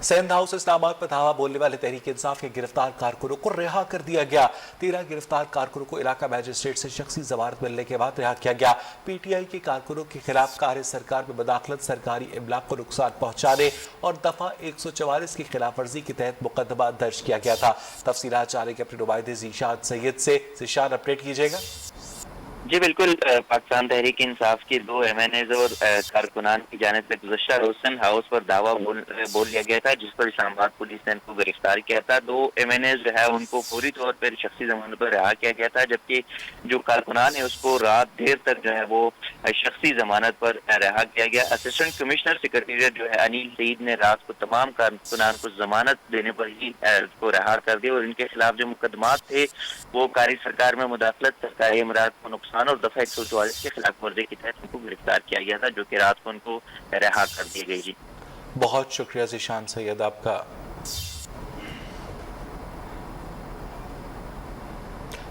Sindh house Islamabad पर धावा बोलने वाले तहरीक इंसाफ के गिरफ्तार कारकुनों को रिहा कर दिया गया। 13 गिरफ्तार कारकुनों को इलाका मैजिस्ट्रेट से शख्सी जमानत मिलने के बाद रिहा किया गया। पीटीआई के कारकुनों के खिलाफ कार्य सरकार में मदाखलत, सरकारी इमलाक को नुकसान पहुंचाने और दफा 144 की खिलाफ वर्जी के तहत मुकदमा दर्ज किया गया था। तफसीलात जाने के अपने नुमाइंदे ज़ीशान सैयद से। ज़ीशान, अपडेट कीजिएगा। जी बिल्कुल, पाकिस्तान तहरीक इंसाफ के 2 MNAs और कारकुनान की जानिब से गुज़श्ता रोज सिंध हाउस पर दावा बोल लिया गया था, जिस पर इस्लामाबाद पुलिस ने इनको गिरफ्तार किया था। 2 MNAs जो है उनको पूरी तौर पर शख्सी जमानत पर रिहा किया गया था, जबकि जो कारकुनान है उसको रात देर तक जो है वो शख्सी जमानत पर रिहा किया गया। असिस्टेंट कमिश्नर सेक्रेटेरिएट जो है अनिल सईद ने रात को तमाम कारकुनान को जमानत देने पर ही उसको रिहा कर दिया और इनके खिलाफ जो मुकदमात थे वो कार्य सरकार में मुदाखलत, सरकारी इमरात को नुकसान और दफा 144 के खिलाफ वर्जी के तहत उनको गिरफ्तार किया गया था, जो कि रात को उनको रिहा कर दी गई। जी बहुत शुक्रिया ज़ीशान सैयद आपका।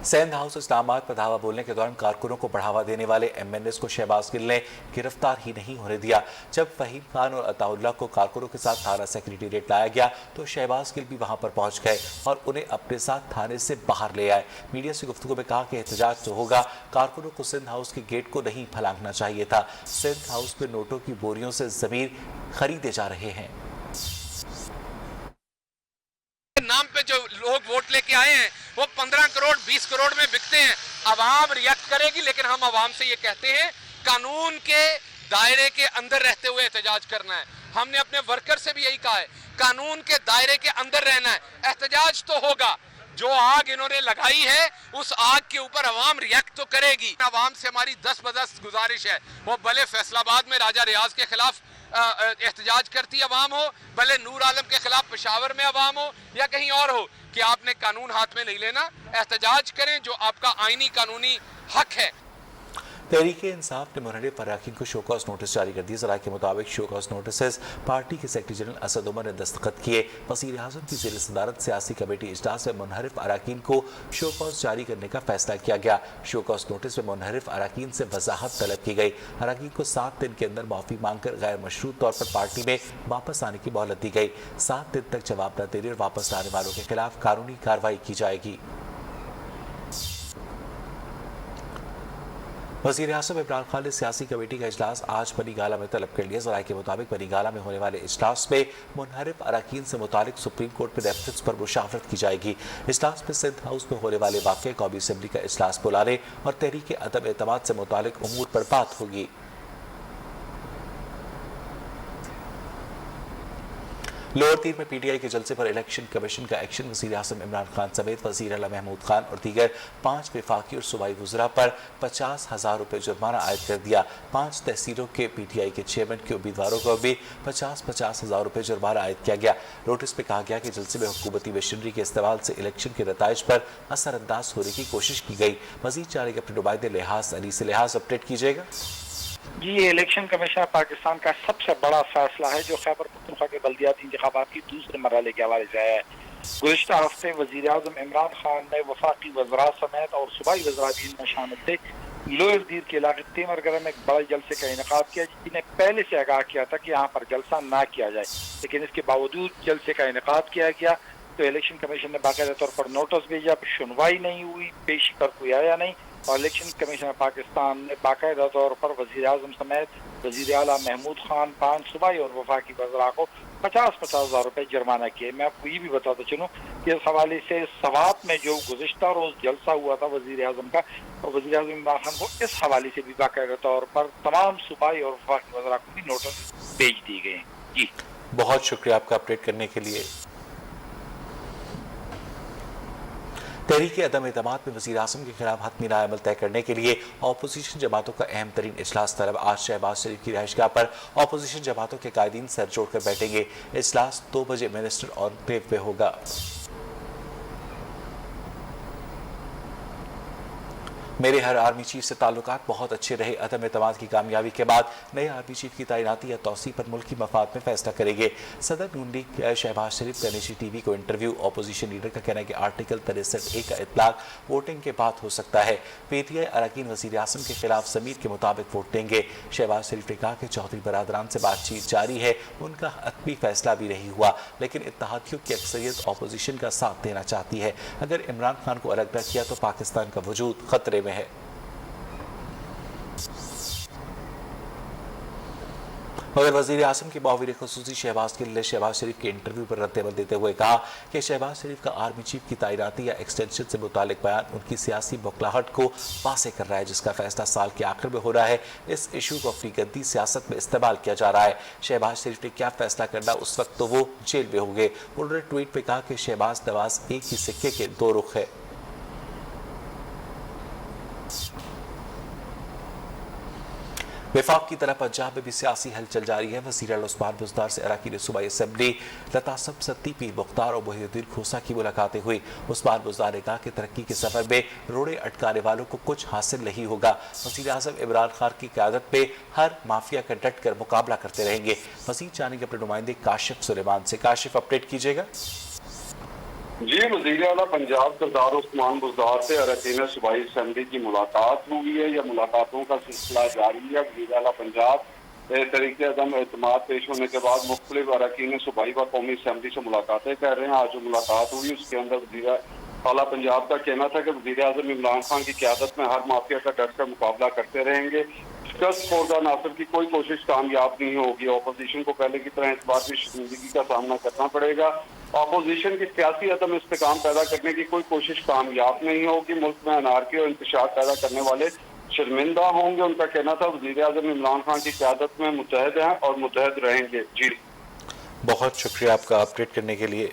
सिंध हाउस इस्लामाबाद पर धावा बोलने के दौरान कारकुनों को बढ़ावा देने वाले MNAs को शहबाज गिल ने गिरफ्तार ही नहीं होने दिया। जब फहीम खान और अताउल्लाह को कारकुनों के साथ थाना सेक्रेटेरिएट लाया गया तो शहबाज गिल भी वहां पर पहुंच गए और उन्हें अपने साथ थाने से बाहर ले आए। मीडिया से गुफ्तगू में कहा कि एहतजाज तो होगा, कारकुनों को सिंध हाउस के गेट को नहीं फलांगना चाहिए था। सिंध हाउस में नोटों की बोरियों से जमीन खरीदे जा रहे हैं। नाम पे जो लोग वोट लेके आए हैं वो 15 करोड़ 20 करोड़ में बिकते हैं। अवाम रिएक्ट करेगी, लेकिन हम अवाम से ये कहते हैं कानून के दायरे के अंदर रहते हुए एहतजाज करना है। हमने अपने वर्कर से भी यही कहा है, कानून के दायरे के अंदर रहना है। एहतजाज तो होगा, जो आग इन्होंने लगाई है उस आग के ऊपर अवाम रिएक्ट तो करेगी। अवाम से हमारी 10 बदस गुजारिश है, वो भले फैसलाबाद में राजा रियाज के खिलाफ एहतजाज करती अवाम हो, भले नूर आलम के खिलाफ पेशावर में अवाम हो या कहीं और हो, कि आपने कानून हाथ में नहीं लेना। एहतजाज करें, जो आपका आईनी कानूनी हक है। तहरीक इंसाफ ने मुनहरिफ अरकान को शोकॉज नोटिस जारी कर दिए। ज़राए के मुताबिक शोकॉज नोटिस पार्टी के सेक्रेटरी जनरल असद उमर ने दस्तखत किए। वज़ीर आज़म की ज़ेर सदारत सियासी कमेटी इजलास में मुनहरिफ अरकान को शोकॉज जारी करने का फैसला किया गया। शोकॉज नोटिस में मुनहरिफ अरकान से वजाहत तलब की गई। अरकान को 7 दिन के अंदर माफ़ी मांगकर गैर मशरूत तौर पर पार्टी में वापस आने की मोहलत दी गई। 7 दिन तक जवाब न देने और वापस आने वालों के खिलाफ कानूनी कार्रवाई की जाएगी। वज़ीर आज़म इमरान खान ने सियासी कमेटी का इजलास आज बनीगाला में तलब कर लिया। ज़राए के मुताबिक बनीगाला में होने वाले इजलास में मुनहरिफ अरकान से मुतालिक सुप्रीम कोर्ट में रेफरेंस पर मुशावरत की जाएगी। इजलास में सिंध हाउस में होने वाले वाक़े कौमी असम्बली का इजलास बुलाने और तहरीक अदम एतमाद से मुतालिक उमूर पर बात होगी। लोअर तीर में पीटीआई के जलसे पर इलेक्शन कमीशन का एक्शन। वज़ीर आज़म इमरान खान समेत वज़ीर आला महमूद खान और दीगर 5 वफाकी और सूबाई वज़रा पर 50,000 रुपये जुर्माना आयद कर दिया। 5 तहसीलों के पीटीआई के चेयरमैन के उम्मीदवारों को भी 50,000 रुपये जुर्माना आयद किया गया। नोटिस में कहा गया कि जलसे में हुकूमती मशीनरी के इस्तेमाल से इलेक्शन के नताइज पर असरअंदाज होने की कोशिश की गई। मज़ीद जाने के अपने नुमाइंदे लिहाज अली से। लिहाज, अपडेट कीजिएगा। जी, ये इलेक्शन कमीशन पाकिस्तान का सबसे बड़ा फैसला है जो खैबर पख्तूनख्वा के बल्दियाती इंतखाबात की दूसरे मरहले के हवाले से है। गुज़िश्ता हफ्ते वज़ीर आज़म इमरान खान ने वफाकी वज़रा समेत और सूबाई वज़रा भी इनमें शामिल थे लोअर दीर के इलाके तेमरगढ़ में एक बड़े जलसे का इनेकाद किया, जिन्हें पहले से आगाह किया था कि यहाँ पर जलसा ना किया जाए, लेकिन इसके बावजूद जलसे का इनेकाद किया गया। तो इलेक्शन कमीशन ने बाकायदा तौर पर नोटिस भेजा, सुनवाई नहीं हुई, पेशी पर कोई आया नहीं और इलेक्शन कमीशन पाकिस्तान ने बाकायदा तौर पर वज़ीर आज़म समेत वज़ीर आला महमूद खान, 5 सूबाई और वफाकी वज़रा को 50,000 रुपये जुर्माना किए। मैं आपको ये भी बताता चलूँ कि इस हवाले से सवात में जो गुज़िश्ता रोज़ जलसा हुआ था वज़ीर आज़म का, और वज़ीर आज़म इमरान खान को इस हवाले से भी बाकायदा तौर पर तमाम सूबाई और वफाकी वज़रा को भी नोटिस भेज दिए गए। जी, बहुत शुक्रिया आपका अपडेट करने के लिए। तहरीक अदम एतमाद में वज़ीर आज़म के खिलाफ हतमी राय-ए-अमल तय करने के लिए अपोजिशन जमातों का अहम तरीन इजलास तलब। आज शहबाज शरीफ की रिहाइशगाह पर अपोजिशन जमातों के कायदीन सर जोड़कर बैठेंगे। इजलास 2 बजे मिनिस्टर ऑनक्लेव में होगा। मेरे हर आर्मी चीफ से ताल्लुकात बहुत अच्छे रहे। अदम एतमाद की कामयाबी के बाद नए आर्मी चीफ की तैनाती या तौसी पर मुल्की मफाद में फैसला करेंगे। सदर नून लीग शहबाज शरीफ का निजी टीवी को इंटरव्यू। अपोजिशन लीडर का कहना है कि आर्टिकल 63A का इतलाक वोटिंग के बाद हो सकता है। पीटीआई अरकान वज़ीर आज़म के खिलाफ ज़मीर के मुताबिक वोट देंगे। शहबाज शरीफ ने कहा कि चौधरी बरादरान से बातचीत जारी है, उनका हतमी फैसला भी नहीं हुआ, लेकिन इत्तेहादियों की अक्सरियत अपोजिशन का साथ देना चाहती है। अगर इमरान खान को अलग न किया तो पाकिस्तान का वजूद खतरे में है। मगर वज़ीर आज़म के मुआविन ख़ुसूसी शहबाज गिल ने शहबाज शरीफ के इंटरव्यू पर रद्द देते हुए कहा कि शहबाज शरीफ का आर्मी चीफ की तैनाती या एक्सटेंशन से मुतालिक बयान उनकी सियासी बौखलाहट को वाज़ेह कर रहा है, जिसका फैसला साल के आखिर में हो रहा है। इस इशू को अपनी गंदी सियासत में इस्तेमाल किया जा रहा है। शहबाज शरीफ ने क्या फैसला करना, उस वक्त तो वो जेल में होंगे। उन्होंने ट्वीट पर कहा कि शहबाज नवाज एक ही सिक्के के दो रुख है। वफाक की तरह पंजाब में भी सियासी हलचल जारी है। वज़ीर आला उस्मान बुज़दार से अरकान सूबाई असेंबली लतासब सत्ती, पीर मुख्तार और मोहिउद्दीन खोसा की मुलाकातें हुई। उस्मान बुज़दार ने कहा कि तरक्की के सफर में रोड़े अटकाने वालों को कुछ हासिल नहीं होगा। वज़ीर आज़म इमरान खान की क़यादत में हर माफिया का डट कर मुकाबला करते रहेंगे। मज़ीद जानेंगे अपने नुमाइंदे काशिफ सुलेमान से। काशिफ, अपडेट कीजिएगा। जी, वज़ीर आला पंजाब सरदार उस्मान बुज़दार से अरकान सूबाई असेंबली की मुलाकात हुई है। या मुलाकातों का सिलसिला जारी है। वज़ीर आला पंजाब तरीके अदम एतमाद पेश होने के बाद मुख्तलिफ अरकान सूबाई व कौमी असेंबली से मुलाकातें कर रहे हैं। आज जो मुलाकात हुई उसके अंदर वज़ीर आला पंजाब का कहना था कि वज़ीर आज़म इमरान खान की क़यादत में हर माफिया का डट कर मुकाबला करते रहेंगे। शिकस्त खुर्दा नासिर की कोई कोशिश कामयाब नहीं होगी। अपोजिशन को पहले की तरह इस बार भी शर्मिंदगी का सामना करना पड़ेगा। अपोजिशन की सियासी अदम इस्तेकाम पैदा करने की कोई कोशिश कामयाब नहीं होगी। मुल्क में अनारकी और इंतशार पैदा करने वाले शर्मिंदा होंगे। उनका कहना था वज़ीर आज़म इमरान खान की क़यादत में मुतहद हैं और मुतहद रहेंगे। जी, बहुत शुक्रिया आपका अपडेट करने के लिए।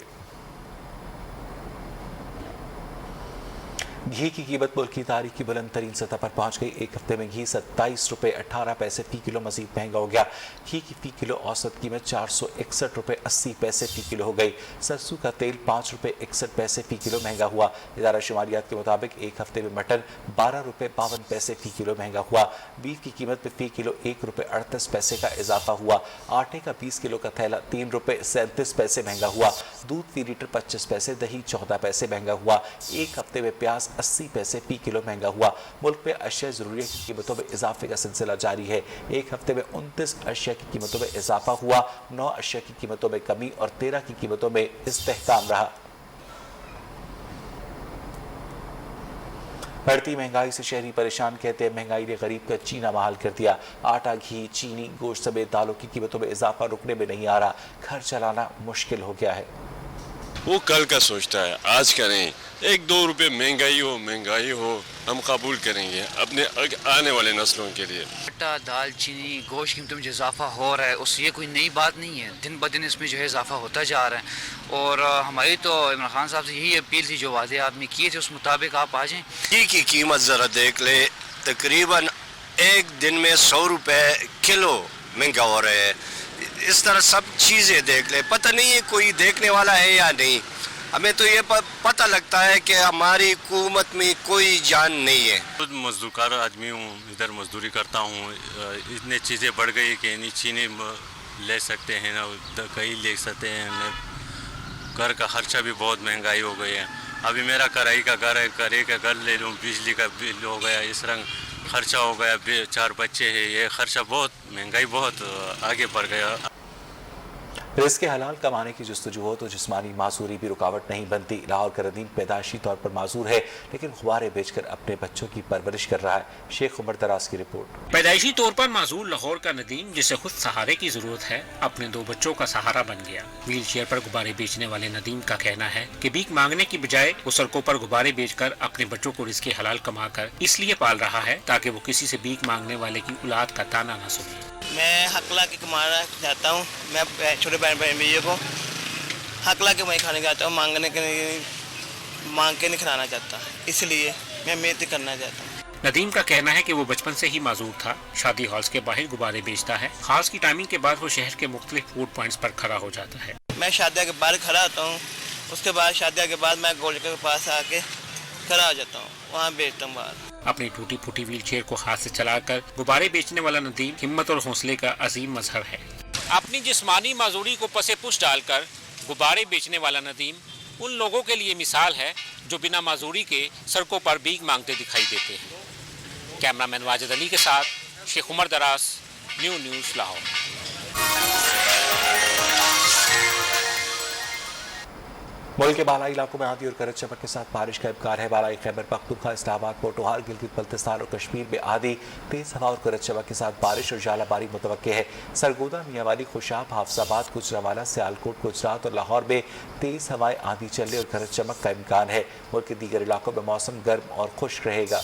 घी की कीमत मुल्क की तारीख की बुलंद तरीन सतह पर पहुंच गई। एक हफ्ते में घी 27 रुपये 18 पैसे फी किलो मजीद महंगा हो गया। घी की फी किलो औसत कीमत 461 रुपये 80 पैसे फी किलो हो गई। सरसों का तेल 5 रुपये 61 पैसे फी किलो महंगा हुआ। इदारा शुमारियात के मुताबिक एक हफ्ते में मटन 12 रुपये 52 पैसे फी किलो महंगा हुआ। बीफ की कीमत में फी किलो 1 रुपये 38 पैसे का इजाफा हुआ। आटे का 20 किलो का थैला 3 रुपये 37 पैसे महंगा हुआ। दूध फी लीटर 25 पैसे, दही 14 पैसे महंगा हुआ। एक हफ्ते में प्याज 80 पैसे फी किलो महंगा हुआ। मुल्क में अशिया ज़रूरिया की कीमतों में इजाफे का सिलसिला जारी है। एक हफ्ते में 29 अशिया की कीमतों में इजाफा हुआ, 9 अशिया की कीमतों में कमी और 13 की कीमतों में इस्तेहकाम रहा। बढ़ती महंगाई से शहरी परेशान, कहते हैं महंगाई ने गरीब का जीना महाल कर दिया। आटा, घी, चीनी, गोश्त समेत दालों की कीमतों में इजाफा रुकने में नहीं आ रहा। घर चलाना मुश्किल हो गया है। वो कल का सोचता है, आज करें। 1-2 रुपए महंगाई हो हम कबूल करेंगे अपने आने वाले नस्लों के लिए। आटा, दाल, चीनी, गोश्त कीमतों में जो इजाफा हो रहा है उससे ये कोई नई बात नहीं है। दिन ब दिन इसमें जो है इजाफा होता जा रहा है। और हमारी तो इमरान खान साहब से यही अपील थी, जो वादे आपने किए थे उस मुताबिक आप आ जाएं। घी की कीमत ज़रा देख ले, तकरीबन एक दिन में 100 रुपए किलो महंगा हो रहा है। इस तरह सब चीज़ें देख ले, पता नहीं है कोई देखने वाला है या नहीं। हमें तो ये पता लगता है कि हमारी हुकूमत में कोई जान नहीं है। खुद मजदूर आदमी हूँ, इधर मजदूरी करता हूँ। इतनी चीज़ें बढ़ गई कि नहीं चीनी ले सकते हैं ना कहीं ले सकते हैं ना, घर का खर्चा भी बहुत महंगाई हो गई है। अभी मेरा किराए का घर है, किराए का घर ले लूँ, बिजली का बिल हो गया, इस रंग खर्चा हो गया। 4 बच्चे हैं, ये खर्चा बहुत महंगाई बहुत आगे बढ़ गया। रिज़्क़ हलाल कमाने की जुस्तजू हो तो जिस्मानी मासूरी भी रुकावट नहीं बनती। लाहौर का रदीम पैदाइशी तौर पर माजूर है, लेकिन खुबारे बेचकर अपने बच्चों की परवरिश कर रहा है। शेख उमर दराज की रिपोर्ट। पैदाइशी तौर पर माजूर लाहौर का नदीम, जिसे खुद सहारे की जरूरत है, अपने 2 बच्चों का सहारा बन गया। व्हील चेयर पर गुब्बारे बेचने वाले नदीम का कहना है कि भीख मांगने की बजाय वो सड़कों पर गुब्बारे बेचकर अपने बच्चों को रिज़्क़ हलाल कमा कर इसलिए पाल रहा है ताकि वो किसी से भीख मांगने वाले की औलाद का ताना न सुने। मैं हकला के कमाना चाहता हूँ। मैं छोटे बहन भैया को हकला के मैं खाने जाता हूँ, मांग के नहीं खिलाना चाहता, इसलिए मैं मेहनत करना चाहता हूँ। नदीम का कहना है कि वो बचपन से ही माजूर था। शादी हॉल्स के बाहर गुब्बारे बेचता है। खास की टाइमिंग के बाद वो शहर के मुख्तलिफ फूड पॉइंट्स पर खड़ा हो जाता है। मैं शादिया के बाहर खड़ा होता हूँ, उसके बाद शादिया के बाद मैं गोल के पास आके खड़ा हो जाता हूँ, वहाँ बेचता हूँ बाहर। अपनी टूटी फूटी व्हील चेयर को हाथ से चलाकर गुब्बारे बेचने वाला नदीम हिम्मत और हौसले का अजीम मजहर है। अपनी जिस्मानी माजूरी को पसे पुश डालकर गुब्बारे बेचने वाला नदीम उन लोगों के लिए मिसाल है जो बिना माजूरी के सड़कों पर भीख मांगते दिखाई देते हैं। कैमरामैन वाजिद अली के साथ शेख उमर दरास, न्यूज़ लाहौर। मुल्क के बालाई इलाकों में आंधी और गरज चमक के साथ बारिश का इम्कान है। बालाई खैबर पख्तूनख्वा, इस्लामाबाद, पोटोहार, गिलगित बल्तिस्तान और कश्मीर में आंधी, तेज हवा और गरज चमक के साथ बारिश और झालाबारी मुतवक्के है। सरगोदा, मियांवाली, खुशाब, हाफजाबाद, गुजरांवाला, सियालकोट, गुजरात और लाहौर में तेज हवाएं, आंधी चलने और गरज चमक का इम्कान है। मुल्क के दीगर इलाकों में मौसम गर्म और खुश्क रहेगा।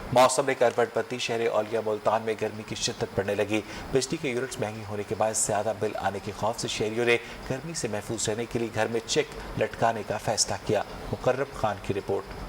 मौसम में करवट बदली, शहर औलिया मुल्तान में गर्मी की शिद्दत बढ़ने लगी। बिजली के यूनिट्स महंगी होने के बाद ज्यादा बिल आने के खौफ से शहरियों ने गर्मी से महफूज रहने के लिए घर में चिक लटकाने का फैसला किया। मुकर्रम खान की रिपोर्ट।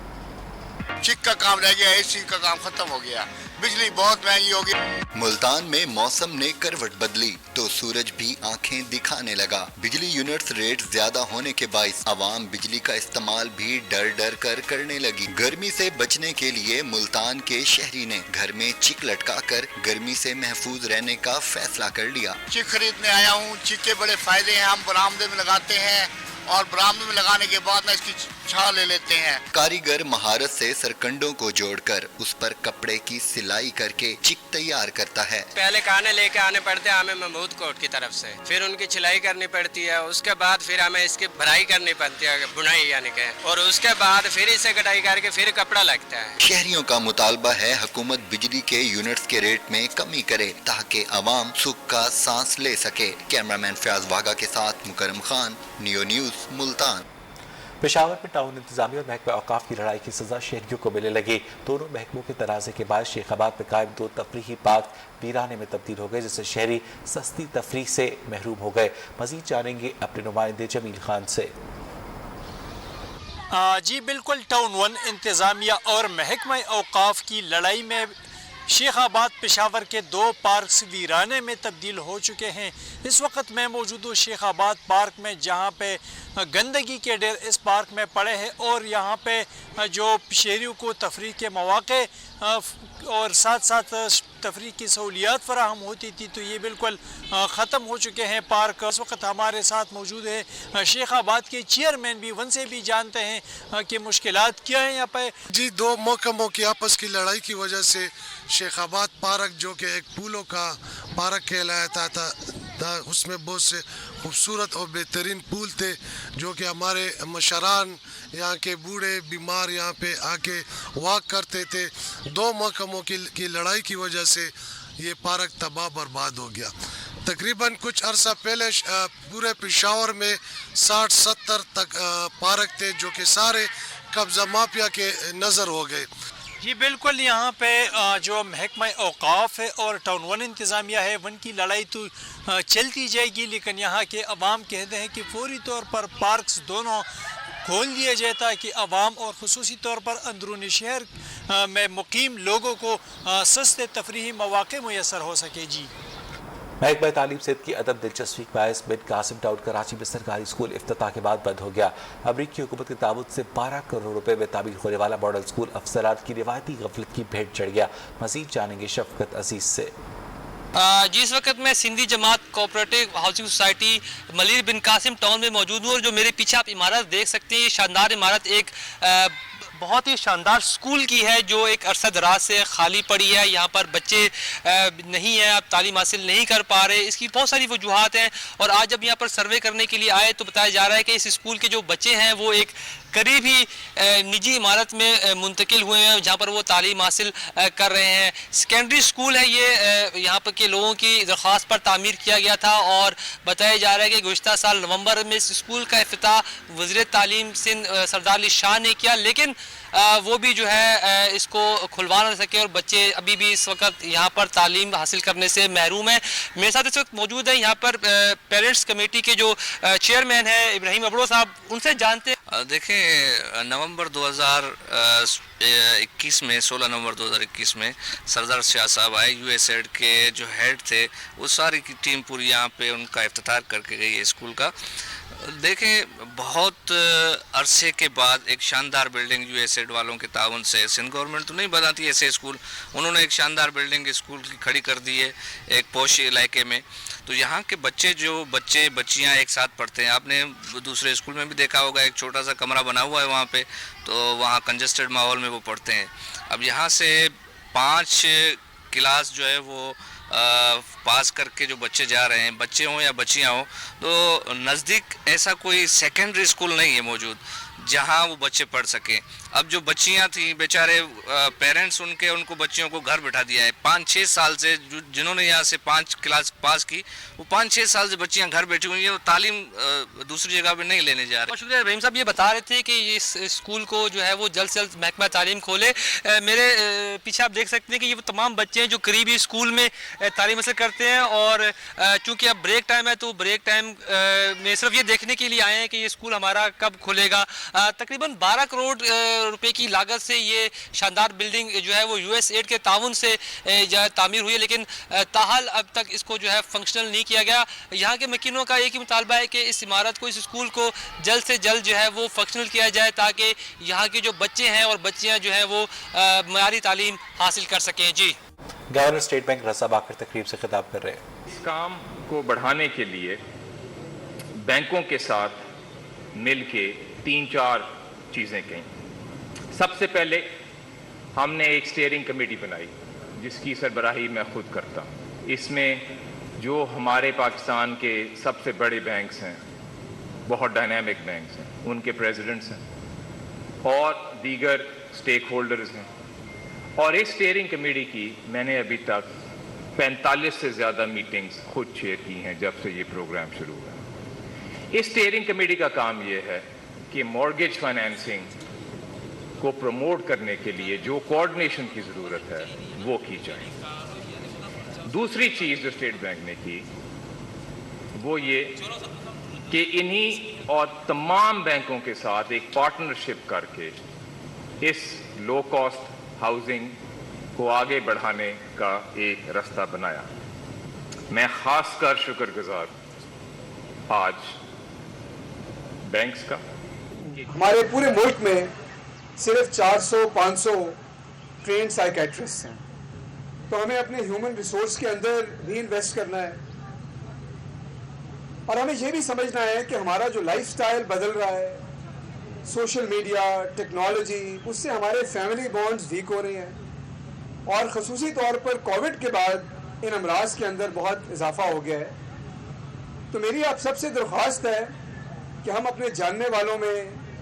चिक का काम रह गया, एसी का काम खत्म हो गया, बिजली बहुत महंगी हो गई। मुल्तान में मौसम ने करवट बदली तो सूरज भी आंखें दिखाने लगा। बिजली यूनिट्स रेट ज्यादा होने के बाइस आवाम बिजली का इस्तेमाल भी डर डर कर करने लगी। गर्मी से बचने के लिए मुल्तान के शहरी ने घर में चिक लटका कर गर्मी से महफूज रहने का फैसला कर लिया। चिक खरीदने आया हूँ। चिक के बड़े फायदे हैं, हम बरामदे में लगाते हैं और बरामदे में लगाने के बाद ना इसकी छाल ले लेते हैं। कारीगर महारत से सरकंडों को जोड़कर उस पर कपड़े की सिलाई करके चिक तैयार करता है। पहले काने लेके आने पड़ते हैं हमें महमूद कोट की तरफ से, फिर उनकी सिलाई करनी पड़ती है, उसके बाद फिर हमें इसकी भराई करनी पड़ती है, बुनाई यानी के, और उसके बाद फिर इसे कटाई करके फिर कपड़ा लगता है। शहरियों का मुतालबा है हुकूमत बिजली के यूनिट्स के रेट में कमी करे ताकि अवाम सुख का सांस ले सके। कैमरामैन फयाज वागा के साथ मुकरम खान, न्यूज़ मुल्तान। पेशावर में टाउन इंतजामिया और महकमा औकाफ की लड़ाई की सजा शहरियों को मिलने लगी। दोनों महकमों के तनाज़े के बाद शेखाबाद में कायम दो तफरीही पार्क वीराने में तब्दील हो गए, जिससे शहरी सस्ती तफरीह से महरूम हो गए। मजीद जानेंगे अपने नुमाइंदे जमील खान से। जी बिल्कुल, टाउन 1 इंतजामिया और महकमा औकाफ की लड़ाई में शेखाबाद पेशावर के दो पार्क्स वीराने में तब्दील हो चुके हैं। इस वक्त मैं मौजूद हूँ शेखाबाद पार्क में, जहाँ पे गंदगी के ढेर इस पार्क में पड़े हैं और यहाँ पे जो शहरियों को तफरीह के मौक़े और साथ साथ तफरीह की सहूलियात फराहम होती थी, तो ये बिल्कुल ख़त्म हो चुके हैं पार्क। इस वक्त हमारे साथ मौजूद है शेखाबाद के चेयरमैन भी, उनसे भी जानते हैं कि मुश्किलात क्या हैं यहाँ पे। जी, दो महकमों की आपस की लड़ाई की वजह से शेखाबाद पार्क, जो कि एक फूलों का पार्क कहलाता था, उसमें बहुत से खूबसूरत और बेहतरीन पुल थे, जो कि हमारे मशरान, यहाँ के बूढ़े बीमार यहाँ पे आके वॉक करते थे। दो महकमों की लड़ाई की वजह से ये पार्क तबाह बर्बाद हो गया। तकरीबन कुछ अरसा पहले पूरे पेशावर में 60-70 तक पार्क थे, जो कि सारे कब्जा माफिया के नज़र हो गए। जी बिल्कुल, यहाँ पे जो महकमा औकाफ है और टाउन 1 इंतज़ामिया है, उनकी लड़ाई तो चलती जाएगी, लेकिन यहाँ के अवाम कहते हैं कि फौरी तौर पर पार्क्स दोनों खोल दिया जाए ताकि अवाम और ख़ुसूसी तौर पर अंदरूनी शहर में मुकीम लोगों को सस्ते तफरीही मौक़े मुयसर हो सके। जी, महकमा तालीम सेहत की अदम दिलचस्पी के बायस बिन कासिम टाउन कराची में सरकारी स्कूल इफ्तिताह के बाद बंद हो गया। अमरीकी हुकूमत के ताबूत से 12 करोड़ रुपए में तामीर होने वाला मॉडल स्कूल अफसरात की रिवायती गफलत की भेंट चढ़ गया। मजीद जानेंगे शफकत अजीज से। जी, इस वक्त मैं सिंधी जमात कोऑपरेटिव हाउसिंग सोसाइटी मलिर बिन कासिम टाउन में मौजूद हूँ, और जो मेरे पीछे आप इमारत देख सकते हैं, ये शानदार इमारत एक बहुत ही शानदार स्कूल की है, जो एक अरसा दराज से खाली पड़ी है। यहाँ पर बच्चे नहीं हैं, अब तालीम हासिल नहीं कर पा रहे। इसकी बहुत सारी वजूहात हैं, और आज जब यहाँ पर सर्वे करने के लिए आए तो बताया जा रहा है कि इस स्कूल के जो बच्चे हैं वो एक करीब ही निजी इमारत में मुंतकिल हुए हैं, जहाँ पर वो तालीम हासिल कर रहे हैं। सेकेंडरी स्कूल है ये, यहाँ पर के लोगों की दरख्वास्त पर तामीर किया गया था, और बताया जा रहा है कि गुज़श्ता साल नवंबर में इस स्कूल का इफ्तिताह वज़ीर तालीम सिंध सरदार अली शाह ने किया, लेकिन वो भी जो है इसको खुलवा ना सके, और बच्चे अभी भी इस वक्त यहाँ पर तालीम हासिल करने से महरूम है। मेरे साथ इस वक्त मौजूद है यहाँ पर पेरेंट्स कमेटी के जो चेयरमैन है इब्राहिम अबड़ो साहब, उनसे जानते हैं دیکھیں نومبر 2021 میں 16 نومبر 2021 میں سردار شاہ صاحب آئے، یو ایس ایڈ کے جو ہیڈ تھے وہ ساری کی ٹیم پوری یہاں پہ ان کا افتتاح کر کے گئی ہے اسکول کا. دیکھیں بہت عرصے کے بعد ایک شاندار بلڈنگ یو ایس ایڈ والوں کے تعاون سے، سندھ گورنمنٹ تو نہیں بناتی ایسے اسکول، انہوں نے ایک شاندار بلڈنگ اسکول کی کھڑی کر دی ہے ایک پوش علاقے میں. تو یہاں کے بچیاں ایک ساتھ پڑھتے ہیں. آپ نے دوسرے اسکول میں بھی دیکھا ہوگا ایک چھوٹا سا کمرہ بنا ہوا ہے وہاں پہ، تو وہاں کنجسٹڈ ماحول میں وہ پڑھتے ہیں. اب یہاں سے 5 کلاس جو ہے وہ پاس کر کے جو بچے جا رہے ہیں، بچے ہوں یا بچیاں ہوں، تو نزدیک ایسا کوئی سیکنڈری اسکول نہیں ہے موجود جہاں وہ بچے پڑھ سکیں. اب جو بچیاں تھیں بیچارے پیرنٹس ان کو بچیوں کو گھر بٹھا دیا ہے. 5-6 سال سے جنہوں نے یہاں سے 5 کلاس پاس کی، وہ 5-6 سال سے بچیاں گھر بیٹھی ہوئی ہیں، وہ تعلیم دوسری جگہ پہ نہیں لینے جا رہے. بہت شکریہ رحیم صاحب، یہ بتا رہے تھے کہ اس اسکول کو جو ہے وہ جلد سے جلد محکمہ تعلیم کھولے. میرے پیچھے آپ دیکھ سکتے ہیں کہ یہ وہ تمام بچے ہیں جو قریبی اسکول میں تعلیم حاصل کرتے ہیں، اور چونکہ اب بریک ٹائم ہے تو بریک ٹائم میں صرف یہ دیکھنے کے لیے آئے ہیں کہ یہ اسکول ہمارا کب کھلے گا. تقریباً 12 کروڑ روپے کی لاگت سے یہ شاندار بلڈنگ جو ہے وہ یو ایس ایڈ کے تعاون سے تعمیر ہوئی ہے، لیکن تاحال اب تک اس کو جو ہے فنکشنل نہیں کیا گیا. یہاں کے مکینوں کا ایک ہی مطالبہ ہے کہ اس عمارت کو، اس اسکول کو جلد سے جلد جو ہے وہ فنکشنل کیا جائے تاکہ یہاں کے جو بچے ہیں اور بچیاں جو ہیں وہ معیاری تعلیم حاصل کر سکیں. جی گورنر اسٹیٹ بینک رضا باقر تقریب سے خطاب کر رہے ہیں. اس کام کو بڑھانے کے لیے بینکوں کے ساتھ مل کے 3-4 چیزیں کہیں. سب سے پہلے ہم نے ایک اسٹیئرنگ کمیٹی بنائی جس کی سربراہی میں خود کرتا ہوں. اس میں جو ہمارے پاکستان کے سب سے بڑے بینکس ہیں، بہت ڈائنامک بینکس ہیں، ان کے پریزیڈنٹس ہیں اور دیگر اسٹیک ہولڈرز ہیں. اور اس اسٹیئرنگ کمیٹی کی میں نے ابھی تک 45 سے زیادہ میٹنگز خود چیئر کی ہیں جب سے یہ پروگرام شروع ہوا. اس اسٹیئرنگ کمیٹی کا کام یہ ہے کہ مورگیج فائنینسنگ کو پروموٹ کرنے کے لیے جو کوآرڈینیشن کی ضرورت ہے وہ کی جائے. دوسری چیز جو اسٹیٹ بینک نے کی وہ یہ کہ انہی اور تمام بینکوں کے ساتھ ایک پارٹنرشپ کر کے اس لو کاسٹ ہاؤسنگ کو آگے بڑھانے کا ایک رستہ بنایا. میں خاص کر شکر گزار آج بینکس کا. ہمارے پورے ملک میں صرف 400-500 ٹرینڈ سائیکیٹرسٹ ہیں، تو ہمیں اپنے ہیومن ریسورس کے اندر ری انویسٹ کرنا ہے، اور ہمیں یہ بھی سمجھنا ہے کہ ہمارا جو لائف سٹائل بدل رہا ہے، سوشل میڈیا، ٹیکنالوجی، اس سے ہمارے فیملی بانڈز ویک ہو رہے ہیں، اور خصوصی طور پر کووڈ کے بعد ان امراض کے اندر بہت اضافہ ہو گیا ہے. تو میری آپ سب سے درخواست ہے کہ ہم اپنے جاننے والوں میں،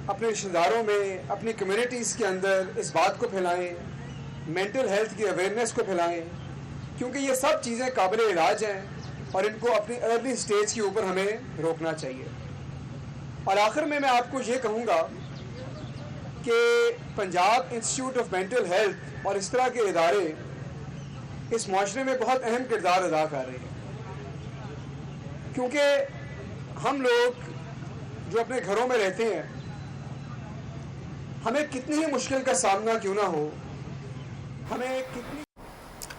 اپنے رشتہ داروں میں، اپنی کمیونٹیز کے اندر اس بات کو پھیلائیں، مینٹل ہیلتھ کی اویئرنیس کو پھیلائیں، کیونکہ یہ سب چیزیں قابل علاج ہیں اور ان کو اپنی ارلی سٹیج کے اوپر ہمیں روکنا چاہیے. اور آخر میں آپ کو یہ کہوں گا کہ Punjab institute of mental health اور اس طرح کے ادارے اس معاشرے میں بہت اہم کردار ادا کر رہے ہیں، کیونکہ ہم لوگ جو اپنے گھروں میں رہتے ہیں، ہمیں کتنی ہی مشکل کا سامنا کیوں نہ ہو، ہمیں کتنی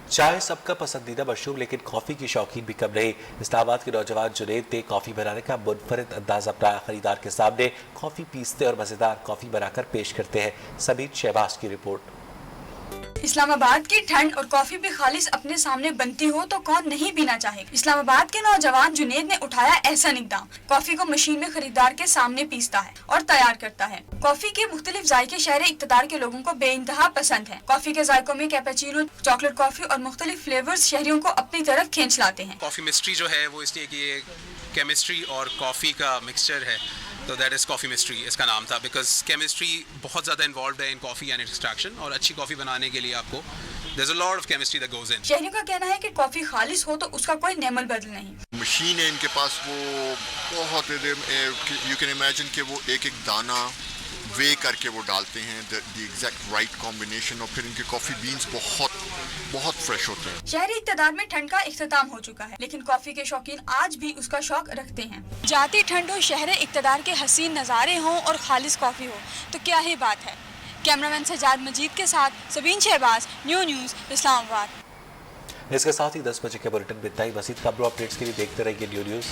چائے سب کا پسندیدہ مشروب لیکن کافی کی شوقین بھی کم رہے. اسلام آباد کے نوجوان جنید نے کافی بنانے کا منفرد انداز اپنا خریدار کے سامنے کافی پیستے اور مزیدار کافی بنا کر پیش کرتے ہیں. سمیر شہباز کی رپورٹ. اسلام آباد کی ٹھنڈ اور کافی بھی خالص اپنے سامنے بنتی ہو تو کون نہیں پینا چاہے. اسلام آباد کے نوجوان جنید نے اٹھایا ایسا اقدام، کافی کو مشین میں خریدار کے سامنے پیستا ہے اور تیار کرتا ہے. کافی کے مختلف ذائقے شہر اقتدار کے لوگوں کو بے انتہا پسند ہیں. کافی کے ذائقوں میں کیپیچینو، چاکلیٹ کافی اور مختلف فلیورز شہریوں کو اپنی طرف کھینچ لاتے ہیں. کافی مسٹری جو ہے وہ اس لیے کہ یہ کیمسٹری اور کافی کا مکسچر ہے، تو دیٹ از کافی مسٹری اس کا نام تھا، بیکاز کیمسٹری بہت زیادہ انوالوڈ ہے ان کافی اینڈ ایکسٹریکشن، اور اچھی کافی بنانے کے لیے آپ کو there's a lot of chemistry that goes in. شہریوں کا کہنا ہے کہ کافی خالص ہو تو اس کا کوئی نعمل بدل نہیں. مشین ہے ان کے پاس، وہ بہت یو کین امیجن کہ وہ ایک ایک دانہ وے کر کے وہ ڈالتے ہیں دی ایگزیکٹ رائٹ کمبینیشن, اور پھر ان کے کافی بینز بہت فریش ہوتے ہیں. شہری اقتدار میں ٹھنڈ کا اختتام ہو چکا ہے, لیکن کافی کے شوقین آج بھی اس کا شوق رکھتے ہیں. جاتی ٹھنڈ ہو, شہر اقتدار کے حسین نظارے ہوں اور خالص کافی ہو تو کیا ہی بات ہے. کیمرہ مین سجاد مجید کے ساتھ سبین شہباز, نیوز اسلام آباد. اس کے ساتھ ہی 10 بجے کے بلیٹن میں اتنا ہی. مزید خبروں اپڈیٹس کے لیے دیکھتے رہیے نیو نیوز.